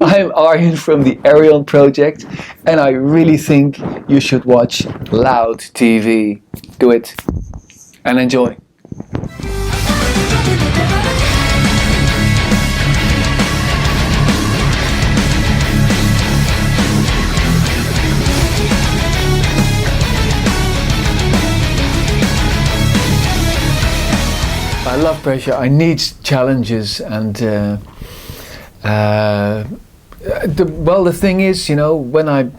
I'm Arjen from the AYREON project, and I really think you should watch Loud TV. Do it and enjoy. I love pressure. I need challenges, and the thing is, you know, when I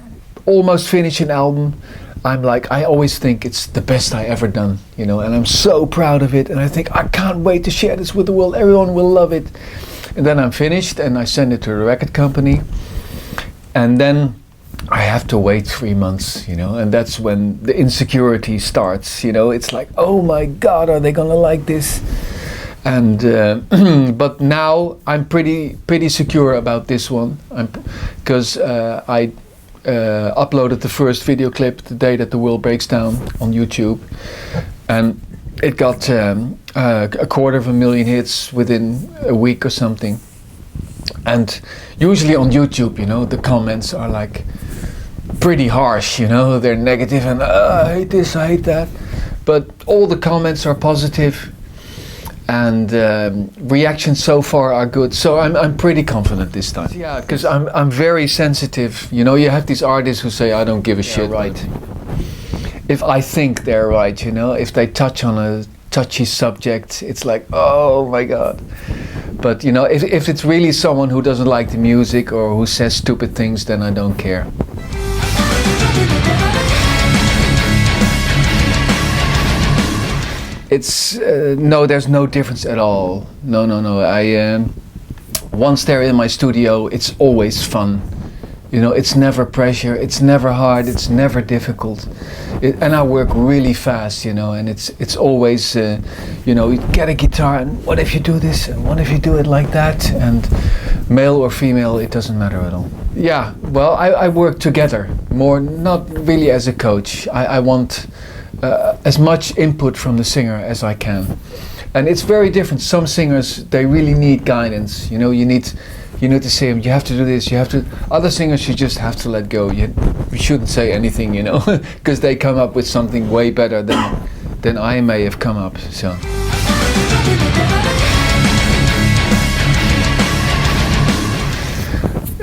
almost finish an album, I'm like, I always think it's the best I ever done, you know, and I'm so proud of it, and I think I can't wait to share this with the world. Everyone will love it. And then I'm finished, and I send it to the record company, and then I have to wait 3 months, you know, and that's when the insecurity starts, you know. It's like, oh my God, are they gonna like this? And but now I'm pretty secure about this one, because I uploaded the first video clip the day that the world breaks down on YouTube, and it got 250,000 hits within a week or something. And usually on YouTube, you know, the comments are like pretty harsh, you know, they're negative and I hate this, I hate that. But all the comments are positive, and reactions so far are good. So I'm pretty confident this time. Yeah, because I'm very sensitive. You know, you have these artists who say, I don't give a shit. Right. If I think they're right, you know, if they touch on a touchy subject, it's like, oh my God. But you know, if it's really someone who doesn't like the music or who says stupid things, then I don't care. It's no, there's no difference at all. No. Once they're in my studio, it's always fun. You know, it's never pressure, it's never hard, it's never difficult. And I work really fast, you know, and it's always, you know, you get a guitar and what if you do this and what if you do it like that, and male or female, it doesn't matter at all. Yeah, well, I work together more, not really as a coach. I want as much input from the singer as I can. And it's very different. Some singers, they really need guidance, you know, you need to say, you have to do this, you have to. Other singers, you just have to let go. You shouldn't say anything, you know, because they come up with something way better than I may have come up. So.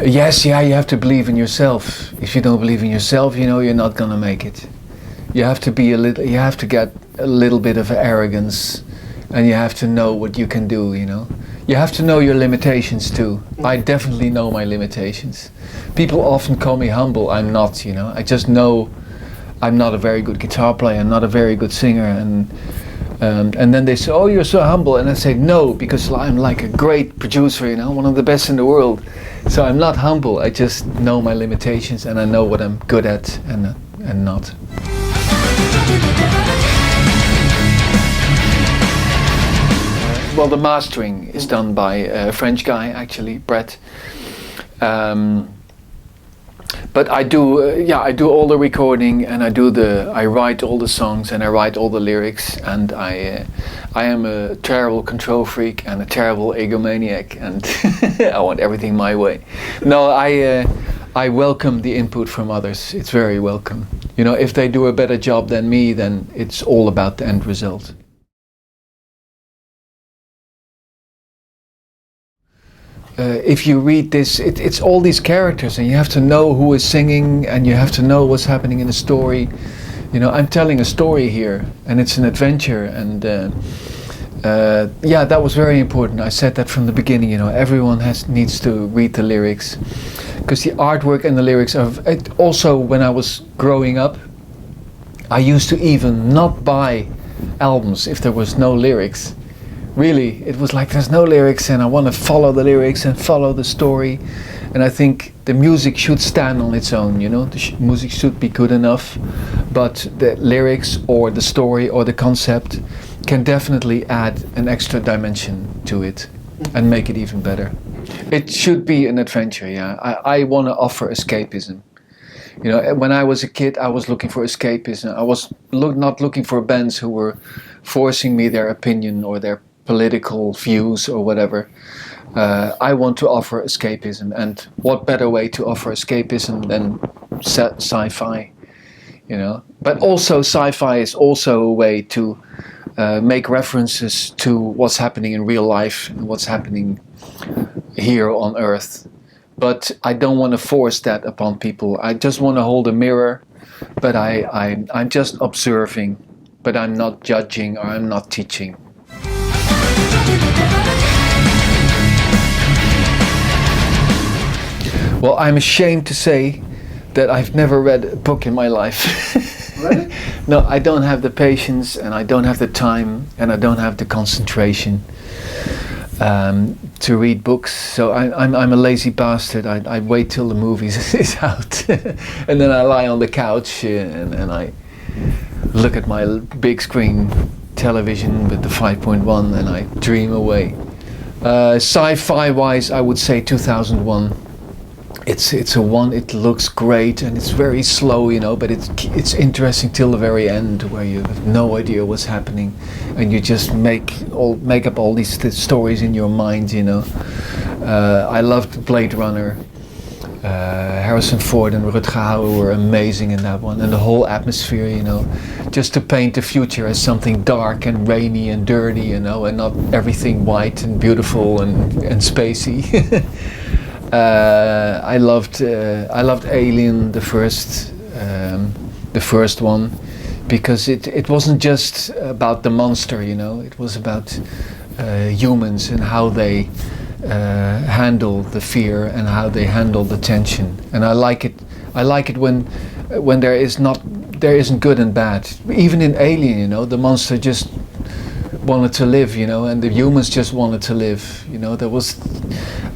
Yes, yeah, you have to believe in yourself. If you don't believe in yourself, you know, you're not gonna make it. You have to be you have to get a little bit of arrogance, and you have to know what you can do, you know. You have to know your limitations too. I definitely know my limitations. People often call me humble. I'm not, you know. I just know I'm not a very good guitar player. I'm not a very good singer. And then they say, oh, you're so humble. And I say, no, because I'm like a great producer, you know, one of the best in the world. So I'm not humble. I just know my limitations, and I know what I'm good at and not. Well, the mastering is done by a French guy, actually, Brett. But I do, I do all the recording, and I write all the songs, and I write all the lyrics, and I am a terrible control freak and a terrible egomaniac, and I want everything my way. No, I welcome the input from others. It's very welcome. You know, if they do a better job than me, then it's all about the end result. If you read this, it's all these characters, and you have to know who is singing, and you have to know what's happening in the story. You know, I'm telling a story here, and it's an adventure, and yeah, that was very important. I said that from the beginning, you know, everyone needs to read the lyrics, because the artwork and the lyrics are. Also, when I was growing up, I used to even not buy albums if there was no lyrics. Really, it was like there's no lyrics, and I want to follow the lyrics and follow the story. And I think the music should stand on its own, you know, the music should be good enough, but the lyrics or the story or the concept can definitely add an extra dimension to it and make it even better. It should be an adventure, yeah. I want to offer escapism. You know, when I was a kid, I was looking for escapism. I was not looking for bands who were forcing me their opinion or their political views or whatever. I want to offer escapism, and what better way to offer escapism than sci-fi, you know? But also, sci-fi is also a way to make references to what's happening in real life and what's happening here on Earth. But I don't want to force that upon people. I just want to hold a mirror, but I'm just observing, but I'm not judging or I'm not teaching. Well, I'm ashamed to say that I've never read a book in my life. Really? No, I don't have the patience, and I don't have the time, and I don't have the concentration to read books. So I'm a lazy bastard. I wait till the movie is out, and then I lie on the couch and I look at my big screen television with the 5.1 and I dream away. Sci-fi wise, I would say 2001. It's a one. It looks great and it's very slow, you know, but it's interesting till the very end, where you have no idea what's happening, and you just make up all these stories in your mind, you know. I loved Blade Runner. Harrison Ford and Rutger Hauer were amazing in that one, and the whole atmosphere, you know, just to paint the future as something dark and rainy and dirty, you know, and not everything white and beautiful and spacey. I loved Alien, the first one, because it wasn't just about the monster, you know. It was about humans and how they handle the fear and how they handle the tension. And I like it when there isn't good and bad. Even in Alien, you know, the monster just wanted to live, you know, and the humans just wanted to live, you know.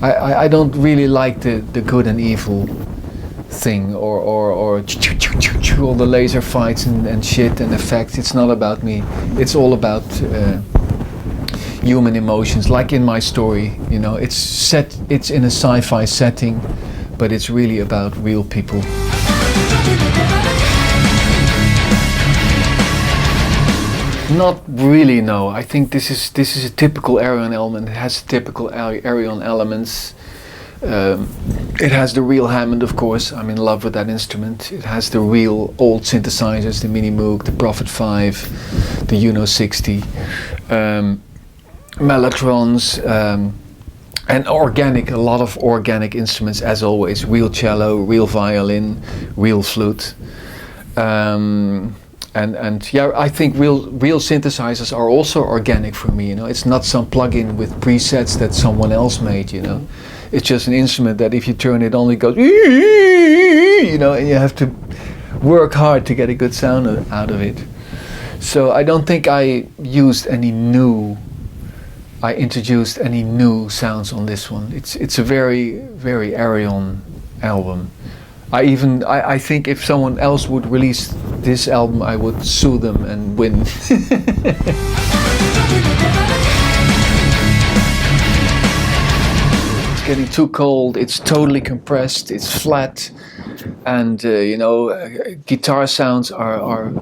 I don't really like the good and evil thing, or all the laser fights and shit and effects. It's not about me. It's all about human emotions, like in my story, you know. It's in a sci-fi setting, but it's really about real people. Not really, no. I think this is a typical AYREON element. It has typical AYREON elements. It has the real Hammond, of course. I'm in love with that instrument. It has the real old synthesizers, the Mini Moog, the Prophet 5, the Uno 60, mellotrons, and a lot of organic instruments, as always. Real cello, real violin, real flute. And yeah, I think real synthesizers are also organic for me, you know. It's not some plug-in with presets that someone else made, you know. It's just an instrument that if you turn it on, it goes, you know, and you have to work hard to get a good sound out of it. So I don't think I introduced any new sounds on this one. It's a very, very AYREON album. I think if someone else would release this album, I would sue them and win. It's getting too cold. It's totally compressed. It's flat, and you know, guitar sounds are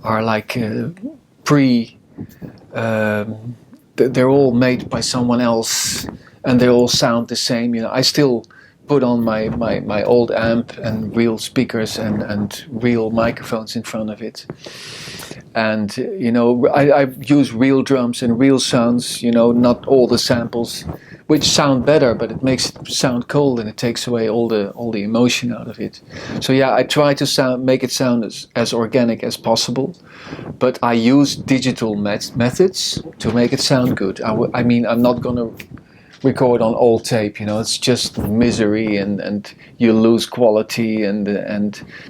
like they're all made by someone else, and they all sound the same. You know, I still put on my old amp and real speakers and real microphones in front of it, and you know, I use real drums and real sounds, you know, not all the samples, which sound better, but it makes it sound cold and it takes away all the emotion out of it. So yeah, I try to make it sound as organic as possible, but I use digital methods to make it sound good. I mean, I'm not gonna record on old tape, you know. It's just misery, and you lose quality, and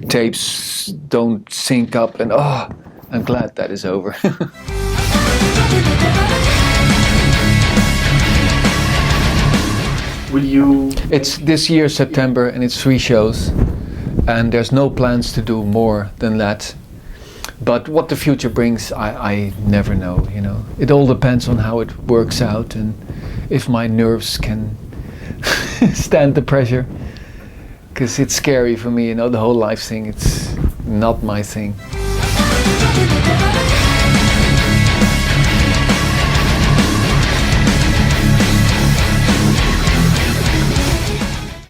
tapes don't sync up, and I'm glad that is over. Will you? It's this year September, and it's 3 shows, and there's no plans to do more than that. But what the future brings, I never know, you know. It all depends on how it works out, and if my nerves can stand the pressure, because it's scary for me, you know, the whole life thing. It's not my thing.